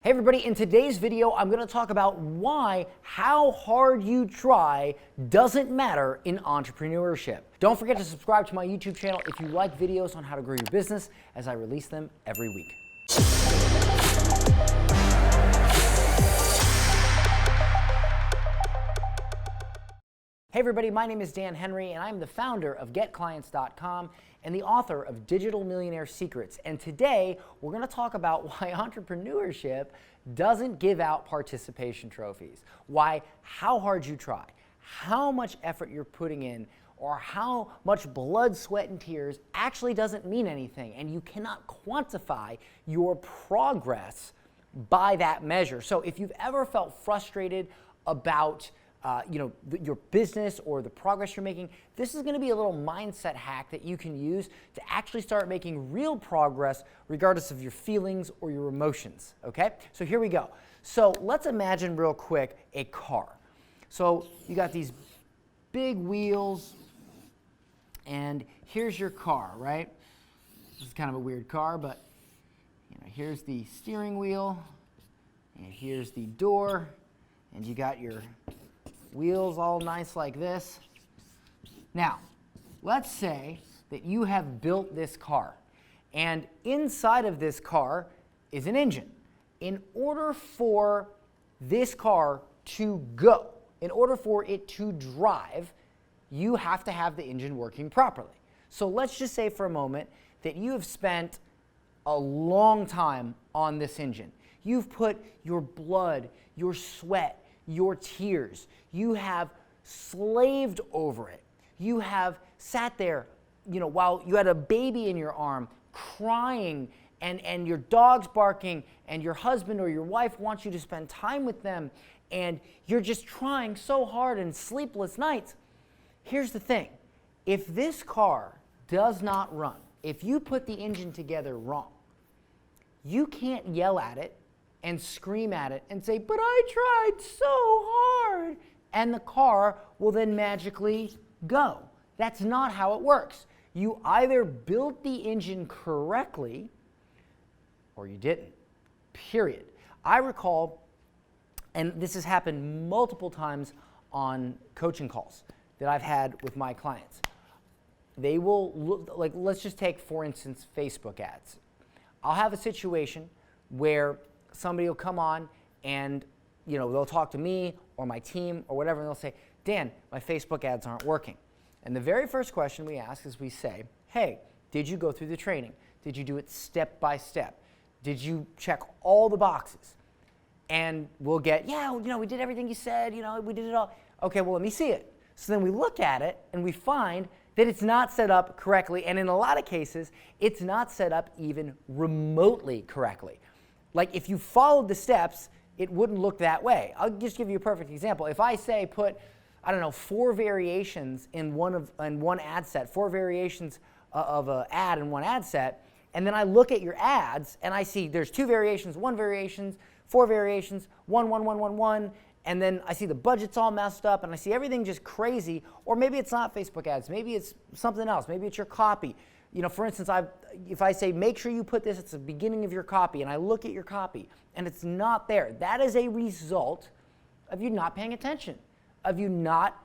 Hey everybody, in today's video, I'm going to talk about why how hard you try doesn't matter in entrepreneurship. Don't forget to subscribe to my YouTube channel if you like videos on how to grow your business, as I release them every week. Hey everybody, my name is Dan Henry and I'm the founder of 𝐃𝐚𝐧 and the author of Digital Millionaire Secrets. And today we're going to talk about why entrepreneurship doesn't give out participation trophies. Why how hard you try, how much effort you're putting in, or how much blood, sweat, and tears actually doesn't mean anything, and you cannot quantify your progress by that measure. So if you've ever felt frustrated about your business or the progress you're making, this is going to be a little mindset hack that you can use to actually start making real progress regardless of your feelings or your emotions, okay? So here we go. So let's imagine real quick a car. So you got these big wheels and here's your car, right? This is kind of a weird car, but here's the steering wheel and here's the door and you got your wheels all nice like this. Now, let's say that you have built this car, and inside of this car is an engine. In order for this car to go, in order for it to drive, you have to have the engine working properly. So let's just say for a moment that you have spent a long time on this engine. You've put your blood, your sweat, your tears. You have slaved over it. You have sat there, while you had a baby in your arm, crying, and your dog's barking, and your husband or your wife wants you to spend time with them, and you're just trying so hard and sleepless nights. Here's the thing. If this car does not run, if you put the engine together wrong, you can't yell at it and scream at it and say, but I tried so hard, and the car will then magically go. That's not how it works. You either built the engine correctly or you didn't, period. I recall, and this has happened multiple times on coaching calls that I've had with my clients. They will look, like, let's just take, for instance, Facebook ads. I'll have a situation where somebody will come on and they'll talk to me or my team or whatever, and they'll say, Dan, my Facebook ads aren't working. And the very first question we ask is we say, hey, did you go through the training? Did you do it step by step? Did you check all the boxes? And we'll get, yeah, we did everything you said, we did it all. Okay, well, let me see it. So then we look at it and we find that it's not set up correctly, and in a lot of cases, it's not set up even remotely correctly. Like if you followed the steps, it wouldn't look that way. I'll just give you a perfect example. If I say put, 4 variations in one ad set, 4 variations of an ad in one ad set, and then I look at your ads and I see there's 2 variations, 1 variations, 4 variations, 1, and then I see the budget's all messed up and I see everything just crazy, or maybe it's not Facebook ads, maybe it's something else, maybe it's your copy. For instance, if I say, make sure you put this at the beginning of your copy, and I look at your copy, and it's not there, that is a result of you not paying attention, of you not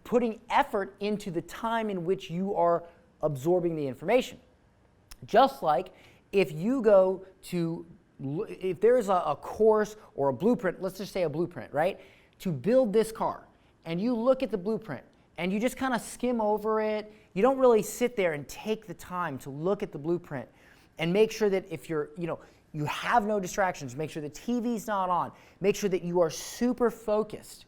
putting effort into the time in which you are absorbing the information. Just like if you go to, if there's a course or a blueprint, let's just say a blueprint, right, to build this car, and you look at the blueprint, and you just kind of skim over it. You don't really sit there and take the time to look at the blueprint and make sure that if you have no distractions, make sure the TV's not on, make sure that you are super focused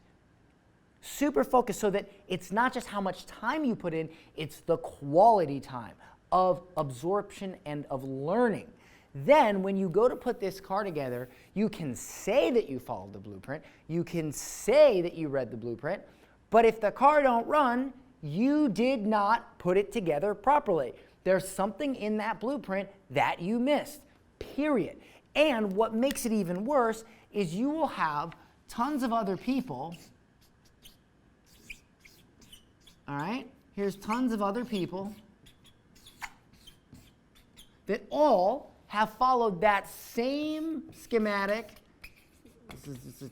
so that it's not just how much time you put in, it's the quality time of absorption and of learning. Then when you go to put this car together, you can say that you followed the blueprint, you can say that you read the blueprint, but if the car don't run, you did not put it together properly. There's something in that blueprint that you missed, period. And what makes it even worse is you will have tons of other people, all right? Here's tons of other people that all have followed that same schematic. This is a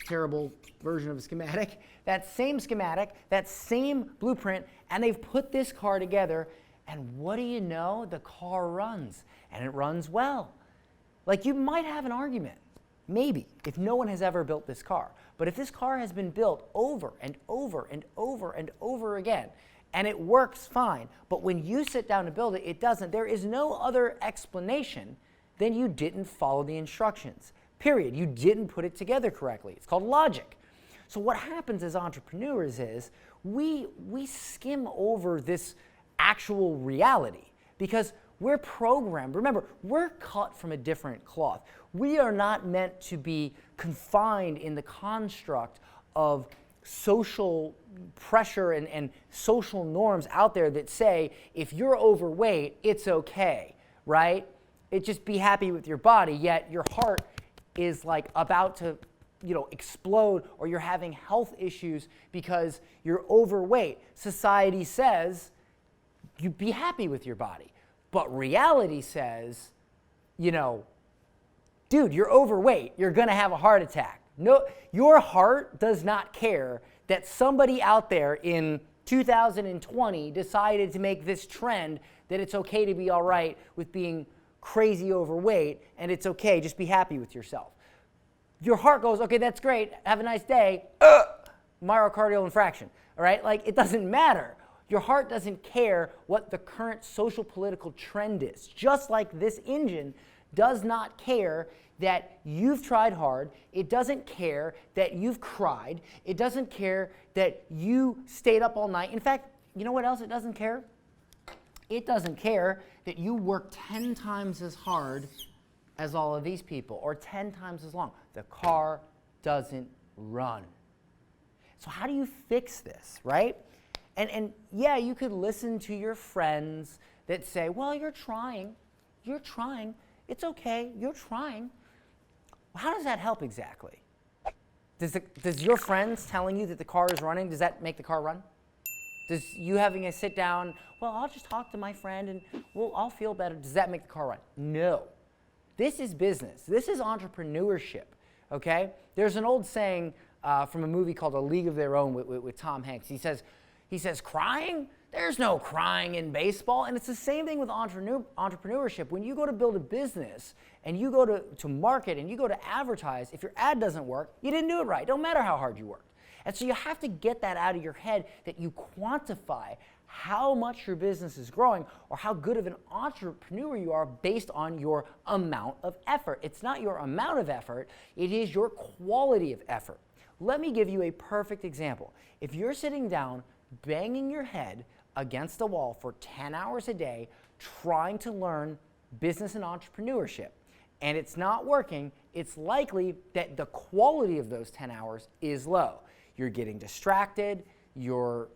terrible version of a schematic. That same schematic, that same blueprint, and they've put this car together, and what do you know? The car runs, and it runs well. Like, you might have an argument, maybe, if no one has ever built this car. But if this car has been built over and over and over and over again, and it works fine, but when you sit down to build it, it doesn't, there is no other explanation than you didn't follow the instructions. Period. You didn't put it together correctly. It's called logic. So what happens as entrepreneurs is we skim over this actual reality because we're programmed. Remember, we're cut from a different cloth. We are not meant to be confined in the construct of social pressure and social norms out there that say if you're overweight, it's okay, right? Just be happy with your body, yet your heart is like about to explode, or you're having health issues because you're overweight. Society says you be happy with your body. But reality says, dude, you're overweight. You're going to have a heart attack. No, your heart does not care that somebody out there in 2020 decided to make this trend that it's okay to be all right with being crazy overweight, and it's okay, just be happy with yourself. Your heart goes, okay, that's great, have a nice day, myocardial infarction, all right? Like, it doesn't matter. Your heart doesn't care what the current social political trend is. Just like this engine does not care that you've tried hard. It doesn't care that you've cried. It doesn't care that you stayed up all night. In fact, you know what else it doesn't care? It doesn't care that you work 10 times as hard as all of these people, or 10 times as long. The car doesn't run. So how do you fix this, right? And yeah, you could listen to your friends that say, well, you're trying, it's okay, you're trying. Well, how does that help exactly? Does your friends telling you that the car is running, does that make the car run? Does you having a sit down, well, I'll just talk to my friend and I'll feel better, does that make the car run? No. This is business. This is entrepreneurship, okay? There's an old saying from a movie called A League of Their Own with Tom Hanks. He says, crying? There's no crying in baseball. And it's the same thing with entrepreneurship. When you go to build a business and you go to market and you go to advertise, if your ad doesn't work, you didn't do it right. Don't matter how hard you worked. And so you have to get that out of your head, that you quantify how much your business is growing or how good of an entrepreneur you are based on your amount of effort. It's not your amount of effort, it is your quality of effort. Let me give you a perfect example. If you're sitting down banging your head against a wall for 10 hours a day trying to learn business and entrepreneurship, and it's not working, it's likely that the quality of those 10 hours is low. You're getting distracted, you're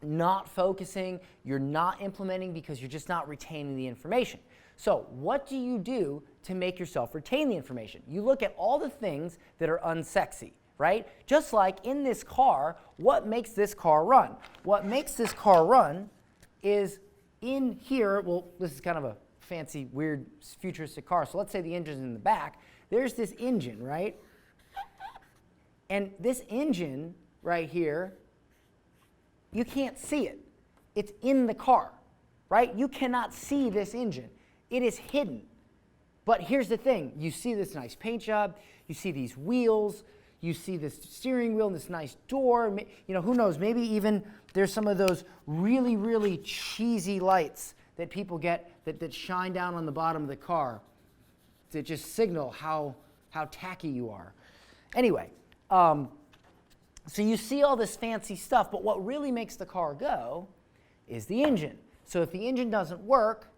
not focusing, you're not implementing because you're just not retaining the information. So what do you do to make yourself retain the information? You look at all the things that are unsexy, right? Just like in this car, what makes this car run? What makes this car run is in here, well, this is kind of a fancy, weird, futuristic car. So let's say the engine's in the back. There's this engine, right? And this engine right here, you can't see it. It's in the car, right? You cannot see this engine. It is hidden. But here's the thing. You see this nice paint job. You see these wheels. You see this steering wheel and this nice door. Who knows? Maybe even there's some of those really, really cheesy lights that people get that shine down on the bottom of the car to just signal how tacky you are. Anyway, so you see all this fancy stuff, but what really makes the car go is the engine. So if the engine doesn't work,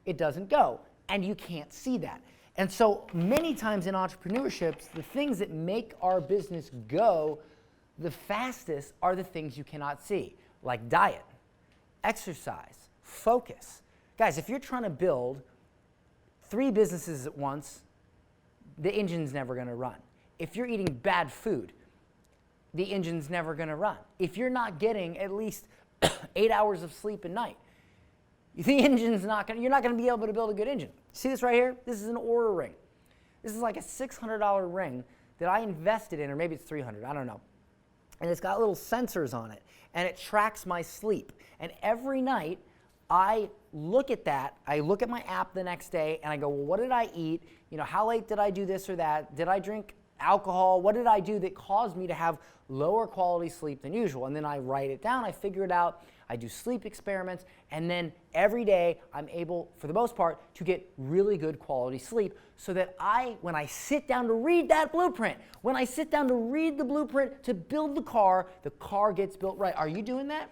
it doesn't go, and you can't see that. And so many times in entrepreneurship, the things that make our business go the fastest are the things you cannot see, like diet, exercise, focus. Guys, if you're trying to build 3 businesses at once, the engine's never going to run. If you're eating bad food, the engine's never going to run. If you're not getting at least 8 hours of sleep a night, the engine's not going to, you're not going to be able to build a good engine. See this right here? This is an Oura ring. This is like a $600 ring that I invested in, or maybe it's $300, I don't know. And it's got little sensors on it, and it tracks my sleep. And every night, I look at that, I look at my app the next day, and I go, well, what did I eat? You know, how late did I do this or that? Did I drink alcohol? What did I do that caused me to have lower quality sleep than usual? And then I write it down, I figure it out, I do sleep experiments, and then every day I'm able, for the most part, to get really good quality sleep so that when I sit down to read that blueprint, when I sit down to read the blueprint to build the car gets built right. Are you doing that?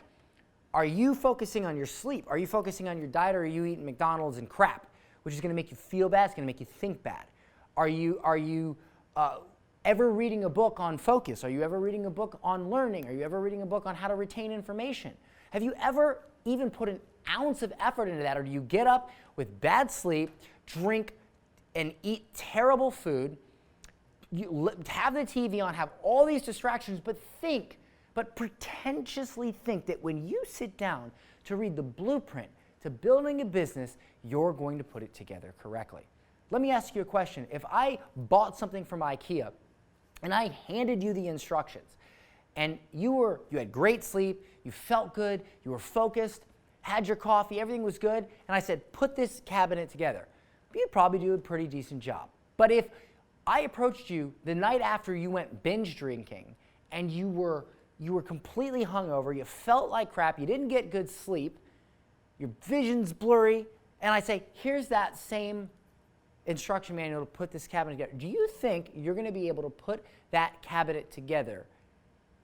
Are you focusing on your sleep? Are you focusing on your diet, or are you eating McDonald's and crap, which is going to make you feel bad, it's going to make you think bad? Are you ever reading a book on focus? Are you ever reading a book on learning? Are you ever reading a book on how to retain information? Have you ever even put an ounce of effort into that? Or do you get up with bad sleep, drink and eat terrible food, have the TV on, have all these distractions, but pretentiously think that when you sit down to read the blueprint to building a business, you're going to put it together correctly? Let me ask you a question. If I bought something from IKEA and I handed you the instructions, and you had great sleep, you felt good, you were focused, had your coffee, everything was good, and I said, put this cabinet together, you'd probably do a pretty decent job. But if I approached you the night after you went binge drinking and you were completely hungover, you felt like crap, you didn't get good sleep, your vision's blurry, and I say, here's that same instruction manual to put this cabinet together, do you think you're going to be able to put that cabinet together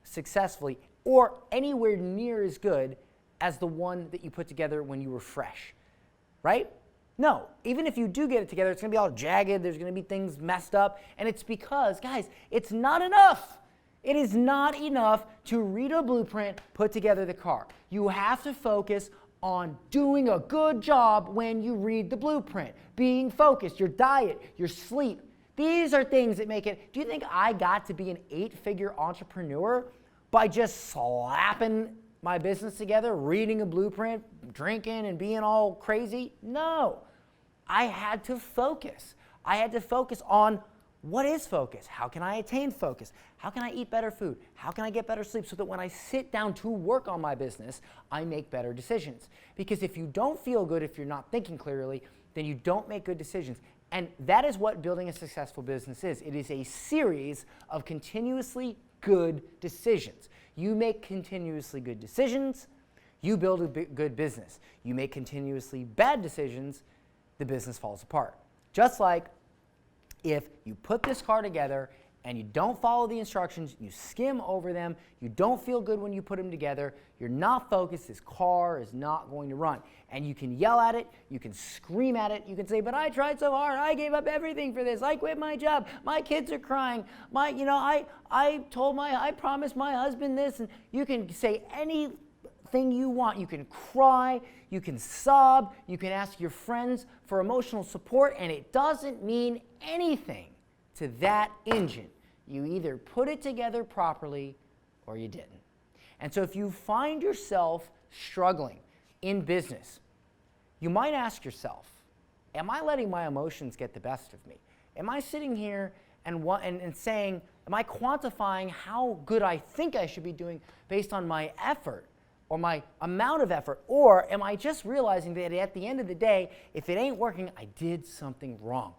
successfully or anywhere near as good as the one that you put together when you were fresh? Right? No. Even if you do get it together, it's going to be all jagged, there's going to be things messed up, and it's because, guys, it's not enough. It is not enough to read a blueprint, put together the car. You have to focus on doing a good job when you read the blueprint, being focused, your diet, your sleep. These are things that make it. Do you think I got to be an 8-figure entrepreneur by just slapping my business together, reading a blueprint, drinking and being all crazy? No. I had to focus. I had to focus on what is focus? How can I attain focus? How can I eat better food? How can I get better sleep so that when I sit down to work on my business, I make better decisions? Because if you don't feel good, if you're not thinking clearly, then you don't make good decisions. And that is what building a successful business is. It is a series of continuously good decisions. You make continuously good decisions, you build a good business. You make continuously bad decisions, the business falls apart. Just like if you put this car together and you don't follow the instructions, you skim over them, you don't feel good when you put them together, you're not focused, this car is not going to run. And you can yell at it, you can scream at it, you can say, but I tried so hard, I gave up everything for this, I quit my job, my kids are crying, I promised my husband this, and you can say anything you want. You can cry, you can sob, you can ask your friends for emotional support, and it doesn't mean anything to that engine. You either put it together properly or you didn't. And so if you find yourself struggling in business, you might ask yourself, am I letting my emotions get the best of me? Am I sitting here and saying, am I quantifying how good I think I should be doing based on my effort or my amount of effort? Or am I just realizing that at the end of the day, if it ain't working, I did something wrong.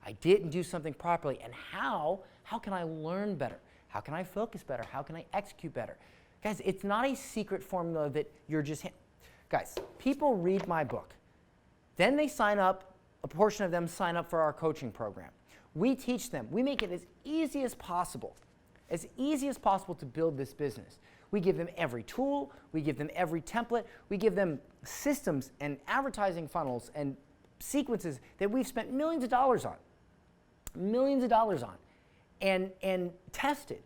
I didn't do something properly. And how can I learn better? How can I focus better? How can I execute better? Guys, it's not a secret formula that you're just... Guys, people read my book. Then they sign up, a portion of them sign up for our coaching program. We teach them. We make it as easy as possible to build this business. We give them every tool. We give them every template. We give them systems and advertising funnels and sequences that we've spent millions of dollars on, and tested.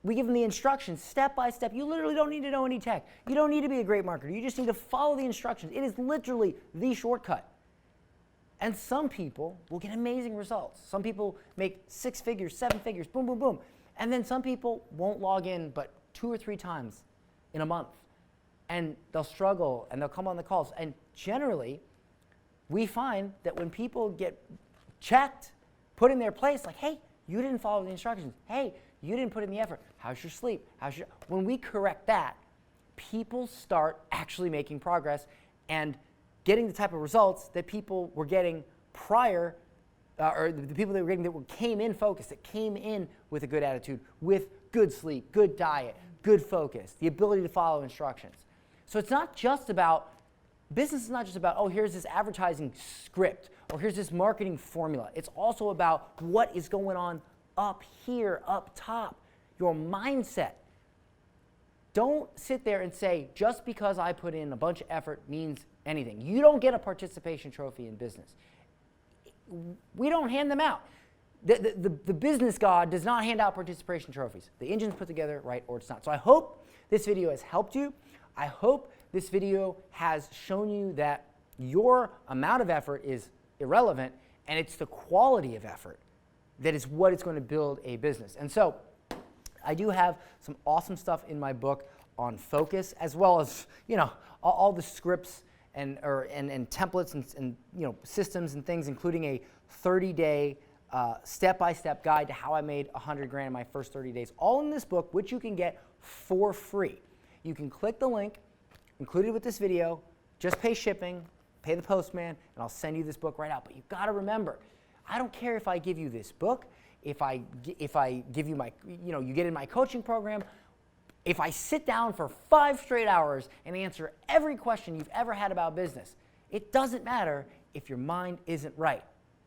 We give them the instructions step by step. You literally don't need to know any tech. You don't need to be a great marketer. You just need to follow the instructions. It is literally the shortcut. And some people will get amazing results. Some people make 6 figures, 7 figures, boom, boom, boom. And then some people won't log in but 2 or 3 times in a month. and they'll struggle and they'll come on the calls. And generally, we find that when people get checked, put in their place, like, hey, you didn't follow the instructions. Hey, you didn't put in the effort. How's your sleep? When we correct that, people start actually making progress and getting the type of results that people were getting prior, or the people that were getting that came in focused, that came in with a good attitude, with good sleep, good diet, good focus, the ability to follow instructions. So it's not just about, business is not just about, oh, here's this advertising script, or here's this marketing formula. It's also about what is going on up here, up top, your mindset. Don't sit there and say, just because I put in a bunch of effort means anything. You don't get a participation trophy in business. We don't hand them out. The business god does not hand out participation trophies. The engine's put together right, or it's not. So I hope this video has helped you. I hope this video has shown you that your amount of effort is irrelevant, and it's the quality of effort that is what is going to build a business. And so I do have some awesome stuff in my book on focus, as well as, you know, all the scripts and templates and you know, systems and things, including a 30-day step-by-step guide to how I made 100 grand in my first 30 days, all in this book, which you can get for free. You can click the link included with this video, just pay shipping, pay the postman, and I'll send you this book right out. But you've got to remember, I don't care if I give you this book, if I give you my, you know, you get in my coaching program, if I sit down for 5 straight hours and answer every question you've ever had about business, it doesn't matter if your mind isn't right,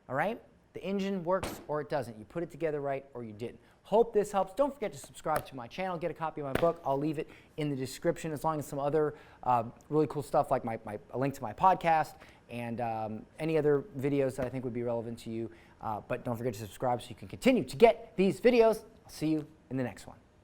all right? The engine works or it doesn't. You put it together right or you didn't. Hope this helps. Don't forget to subscribe to my channel, get a copy of my book. I'll leave it in the description, as long as some other really cool stuff, like a link to my podcast and any other videos that I think would be relevant to you. But don't forget to subscribe so you can continue to get these videos. I'll see you in the next one.